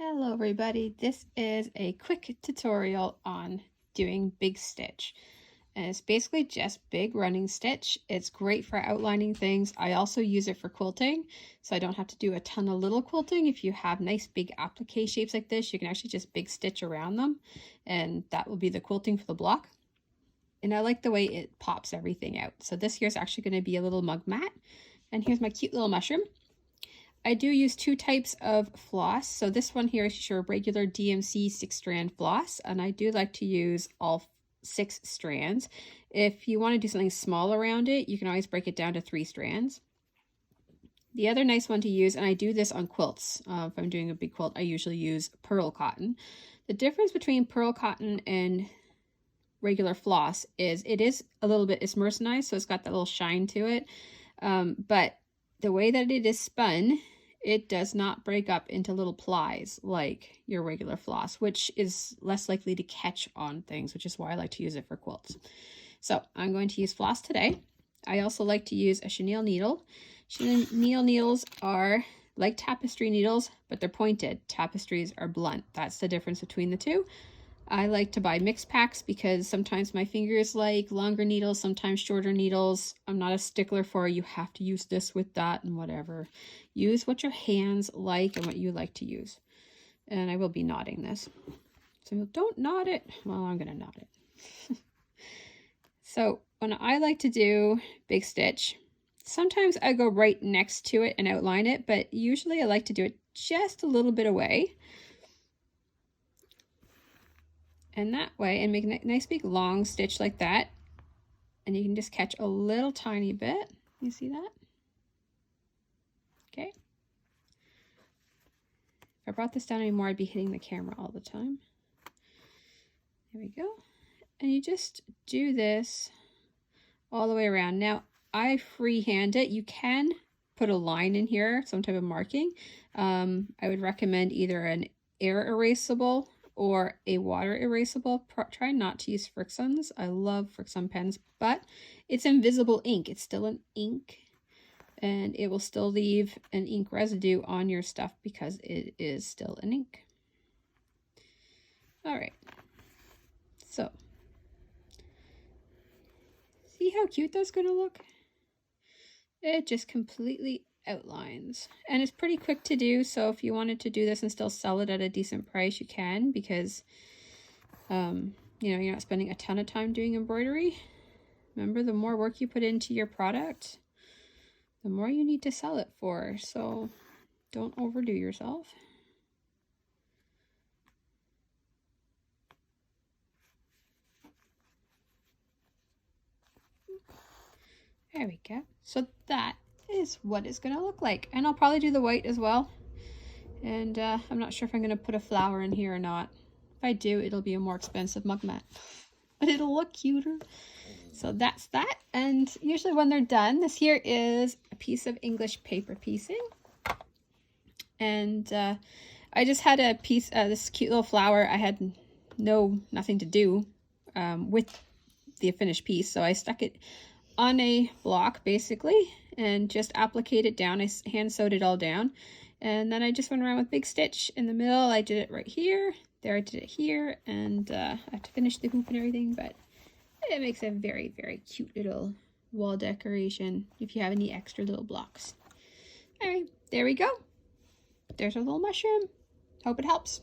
Hello everybody, this is a quick tutorial on doing big stitch, and it's basically just big running stitch. It's great for outlining things. I also use it for quilting, so I don't have to do a ton of little quilting. If you have nice big applique shapes like this, you can actually just big stitch around them, and that will be the quilting for the block. And I like the way it pops everything out. So this here is actually going to be a little mug mat, and here's my cute little mushroom. I do use two types of floss. So this one here is your regular DMC 6-strand floss, and I do like to use all 6 strands. If you want to do something small around it, you can always break it down to 3 strands. The other nice one to use, and I do this on quilts, if I'm doing a big quilt, I usually use pearl cotton. The difference between pearl cotton and regular floss is it is a little bit, it's mercerized, so it's got that little shine to it, but the way that it is spun, it does not break up into little plies like your regular floss, which is less likely to catch on things, which is why I like to use it for quilts. So I'm going to use floss today. I also like to use a chenille needle. Chenille needles are like tapestry needles, but they're pointed. Tapestries are blunt. That's the difference between the two. I like to buy mixed packs because sometimes my fingers like longer needles, sometimes shorter needles. I'm not a stickler for you have to use this with that and whatever. Use what your hands like and what you like to use. And I will be knotting this. So don't knot it. Well, I'm going to knot it. So when I like to do big stitch, sometimes I go right next to it and outline it, but usually I like to do it just a little bit away. And that way, and make a nice big long stitch like that, and you can just catch a little tiny bit. You see that? Okay. If I brought this down anymore, I'd be hitting the camera all the time. There we go. And you just do this all the way around. Now, I freehand it. You can put a line in here, some type of marking. I would recommend either an air erasable or a water erasable. Try not to use Frixons. I love Frixon pens, but it's invisible ink. It's still an ink, and it will still leave an ink residue on your stuff because it is still an ink. All right, so see how cute that's going to look? It just completely outlines, and it's pretty quick to do. So if you wanted to do this and still sell it at a decent price, you can, because you know, you're not spending a ton of time doing embroidery. Remember, the more work you put into your product, the more you need to sell it for, so don't overdo yourself. There we go. So that is what it's going to look like, and I'll probably do the white as well. And I'm not sure if I'm going to put a flower in here or not. If I do, it'll be a more expensive mug mat, but it'll look cuter. So that's that. And usually when they're done, this here is a piece of English paper piecing, and I just had a piece of this cute little flower. I had nothing to do with the finished piece, so I stuck it on a block basically and just appliqued it down. I hand sewed it all down, and then I just went around with big stitch in the middle. I did it right here, there I did it here, and I have to finish the hoop and everything, but it makes a very, very cute little wall decoration if you have any extra little blocks. All right, there we go. There's our little mushroom. Hope it helps.